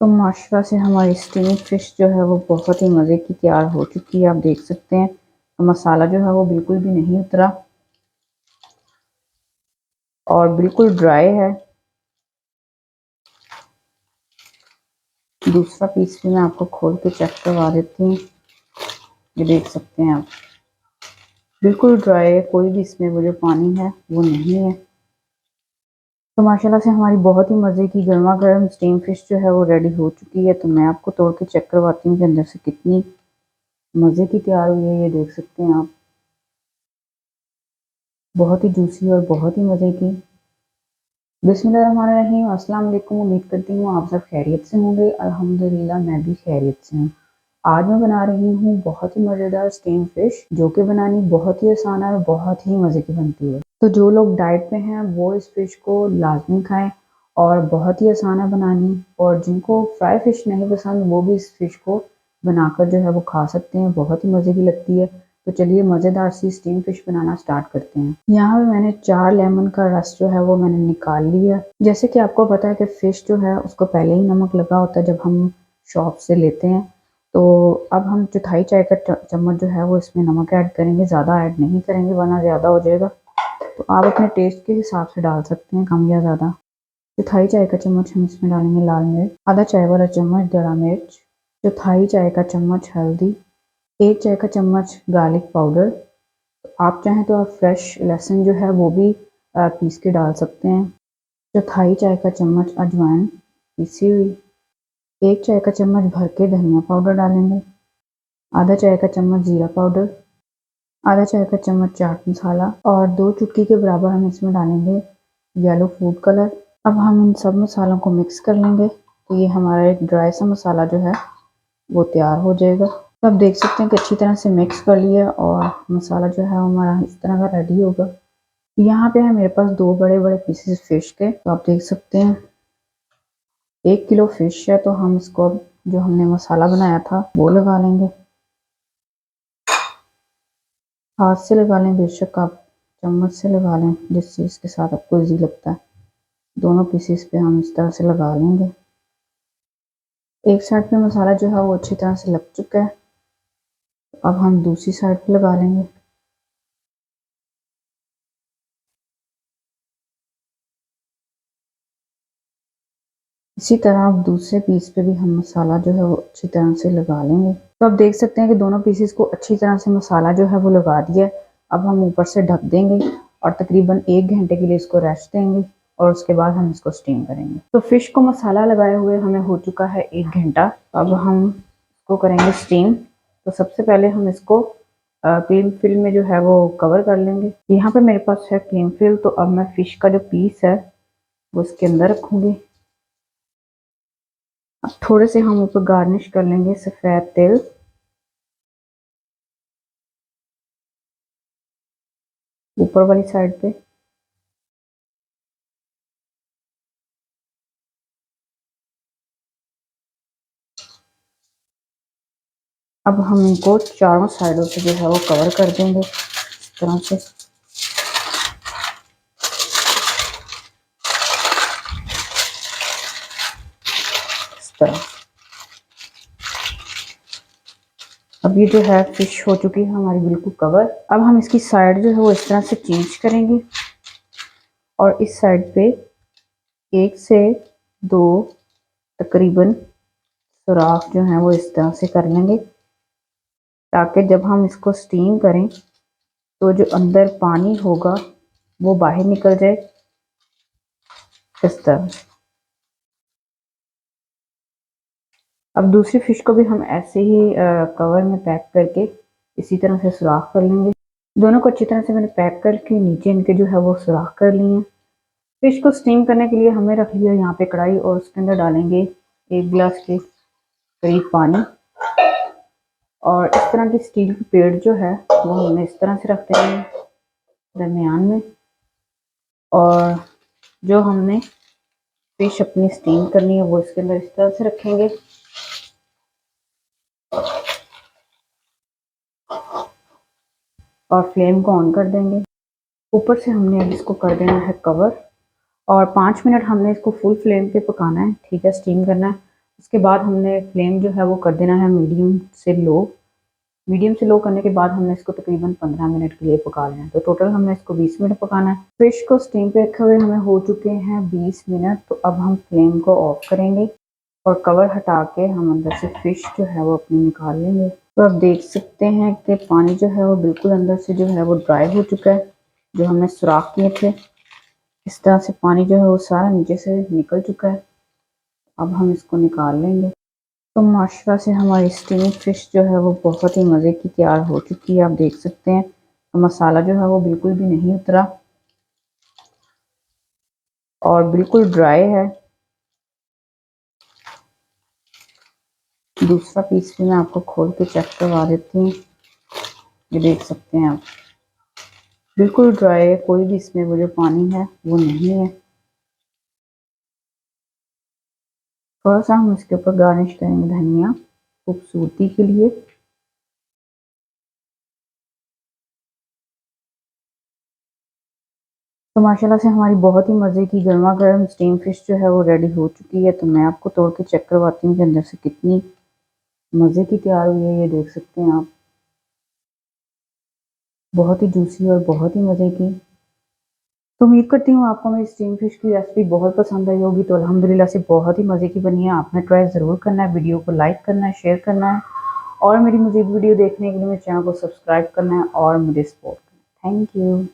तो माशाल्लाह से हमारी स्टीम फ़िश जो है वो बहुत ही मज़े की तैयार हो चुकी है। आप देख सकते हैं तो मसाला जो है वो बिल्कुल भी नहीं उतरा और बिल्कुल ड्राई है। दूसरा पीस भी मैं आपको खोल के चेक करवा देती हूँ। ये देख सकते हैं आप, बिल्कुल ड्राई है, कोई भी इसमें वो जो पानी है वो नहीं है। तो माशाल्लाह से हमारी बहुत ही मज़े की गर्मा गर्म स्टीम फ़िश जो है वो रेडी हो चुकी है। तो मैं आपको तोड़ के चेक करवाती हूँ कि अंदर से कितनी मज़े की तैयार हुई है। ये देख सकते हैं आप, बहुत ही जूसी और बहुत ही मज़े की। बिस्मिल्लाहिर्रहमानिर्रहीम, अस्सलाम वालेकुम। उम्मीद करती हूँ आप सब खैरियत से होंगे। अल्हम्दुलिल्लाह मैं भी खैरियत से हूँ। आज मैं बना रही हूँ बहुत ही मज़ेदार स्टीम फ़िश, जो कि बनानी बहुत ही आसान है और बहुत ही मज़े की बनती है। तो जो लोग डाइट पे हैं वो इस फ़िश को लाजमी खाएं और बहुत ही आसान है बनानी। और जिनको फ्राई फ़िश नहीं पसंद वो भी इस फ़िश को बनाकर जो है वो खा सकते हैं, बहुत ही मज़े की लगती है। तो चलिए मज़ेदार सी स्टीम फ़िश बनाना स्टार्ट करते हैं। यहाँ पे मैंने 4 लेमन का रस जो है वो मैंने निकाल लिया। जैसे कि आपको पता है कि फ़िश जो है उसको पहले ही नमक लगा होता है जब हम शॉप से लेते हैं। तो अब हम चौथाई चाय का चम्मच जो है वो इसमें नमक ऐड करेंगे, ज़्यादा ऐड नहीं करेंगे वरना ज़्यादा हो जाएगा। तो आप अपने टेस्ट के हिसाब से डाल सकते हैं, कम या ज़्यादा। चौथाई चाय का चम्मच हम इसमें डालेंगे लाल मिर्च, आधा चाय वाला चम्मच दड़ा मिर्च, चौथाई चाय का चम्मच हल्दी, 1 चाय का चम्मच गार्लिक पाउडर। आप चाहें तो आप फ्रेश लहसुन जो है वो भी पीस के डाल सकते हैं। चौथाई चाय का चम्मच अजवाइन पीसी हुई, 1 चाय का चम्मच भर के धनिया पाउडर डालेंगे, आधा चाय का चम्मच जीरा पाउडर, आधा चाय का चम्मच चाट मसाला और 2 चुटकी के बराबर हम इसमें डालेंगे येलो फूड कलर। अब हम इन सब मसालों को मिक्स कर लेंगे। तो ये हमारा एक ड्राई सा मसाला जो है वो तैयार हो जाएगा। तो आप देख सकते हैं कि अच्छी तरह से मिक्स कर लिया और मसाला जो है हमारा इस तरह का रेडी होगा। यहाँ पे है मेरे पास 2 बड़े-बड़े पीसेस फ़िश के। तो आप देख सकते हैं 1 किलो फ़िश है, तो हम इसको जो हमने मसाला बनाया था वो लगा लेंगे। हाथ से लगा लें, बेशक आप चम्मच से लगा लें, जिस चीज़ के साथ आपको ईज़ी लगता है। दोनों पीसेस पे हम इस तरह से लगा लेंगे। एक साइड पे मसाला जो है वो अच्छी तरह से लग चुका है। अब हम दूसरी साइड पे लगा लेंगे। इसी तरह अब दूसरे पीस पे भी हम मसाला जो है वो अच्छी तरह से लगा लेंगे। तो आप देख सकते हैं कि दोनों पीसेस को अच्छी तरह से मसाला जो है वो लगा दिया। अब हम ऊपर से ढक देंगे और तकरीबन 1 घंटे के लिए इसको रेस्ट देंगे और उसके बाद हम इसको स्टीम करेंगे। तो फ़िश को मसाला लगाए हुए हमें हो चुका है 1 घंटा। अब हम इसको करेंगे स्टीम। तो सबसे पहले हम इसको क्लीन फिल्म में जो है वो कवर कर लेंगे। यहाँ पे मेरे पास है क्लीन फिल्म, तो अब मैं फ़िश का जो पीस है वो इसके अंदर रखूँगी। अब थोड़े से हम ऊपर गार्निश कर लेंगे सफ़ेद तिल। ऊपर वाली साइड पे। अब हम इनको चारों साइडों से जो है वो कवर कर देंगे इस तरह से। इस तरह अब ये जो है फिश हो चुकी है हमारी बिल्कुल कवर। अब हम इसकी साइड जो है वो इस तरह से चेंज करेंगे और इस साइड पे 1 से 2 तकरीबन सुराख जो है वो इस तरह से कर लेंगे, ताकि जब हम इसको स्टीम करें तो जो अंदर पानी होगा वो बाहर निकल जाए इस तरह। अब दूसरी फ़िश को भी हम ऐसे ही कवर में पैक करके इसी तरह से सुराख कर लेंगे। दोनों को अच्छी तरह से मैंने पैक करके नीचे इनके जो है वो सुराख कर लिए हैं। फ़िश को स्टीम करने के लिए हमने रख लिया यहाँ पे कढ़ाई और उसके अंदर डालेंगे 1 गिलास के करीब पानी और इस तरह की स्टील की प्लेट जो है वो हमने इस तरह से रख देंगे दरमियान में। और जो हमने फ़िश अपनी स्टीम करनी है वो इसके अंदर इस तरह से रखेंगे। और फ्लेम को ऑन कर देंगे। ऊपर से हमने अब इसको कर देना है कवर और 5 मिनट हमने इसको फुल फ्लेम पे पकाना है, ठीक है, स्टीम करना है। उसके बाद हमने फ्लेम जो है वो कर देना है मीडियम से लो। मीडियम से लो करने के बाद हमने इसको तकरीबन 15 मिनट के लिए पका लेना है। तो टोटल हमने इसको 20 मिनट पकाना है। फिश को स्टीम पे रखे हुए हमें हो चुके हैं 20 मिनट। तो अब हम फ्लेम को ऑफ करेंगे और कवर हटा के हम अंदर से फिश जो है वो अपनी निकाल लेंगे। तो आप देख सकते हैं कि पानी जो है वो बिल्कुल अंदर से जो है वो ड्राई हो चुका है। जो हमने सुराख किए थे इस तरह से पानी जो है वो सारा नीचे से निकल चुका है। अब हम इसको निकाल लेंगे। तो माशाल्लाह से हमारी स्टीम फिश जो है वो बहुत ही मज़े की तैयार हो चुकी है। आप देख सकते हैं तो मसाला जो है वो बिल्कुल भी नहीं उतरा और बिल्कुल ड्राई है। दूसरा पीस भी मैं आपको खोल के चेक करवा देती हूँ। ये देख सकते हैं आप, बिल्कुल ड्राई है, कोई भी इसमें वो जो पानी है वो नहीं है। थोड़ा सा हम इसके ऊपर गार्निश करेंगे धनिया खूबसूरती के लिए। तो माशाल्लाह से हमारी बहुत ही मज़े की गर्मा गर्म स्टीम फिश जो है वो रेडी हो चुकी है। तो मैं आपको तोड़ के चेक करवाती हूँ कि अंदर से कितनी मज़े की तैयार हुई है। ये देख सकते हैं आप, बहुत ही जूसी और बहुत ही मज़े की। तो उम्मीद करती हूँ आपको मेरी स्टीम फिश की रेसिपी बहुत पसंद आई होगी। तो अल्हम्दुलिल्लाह से बहुत ही मज़े की बनी है। आपने ट्राई ज़रूर करना है, वीडियो को लाइक करना है, शेयर करना है और मेरी मज़ीद वीडियो देखने के लिए मेरे चैनल को सब्सक्राइब करना है और मुझे सपोर्ट करना है। Thank you.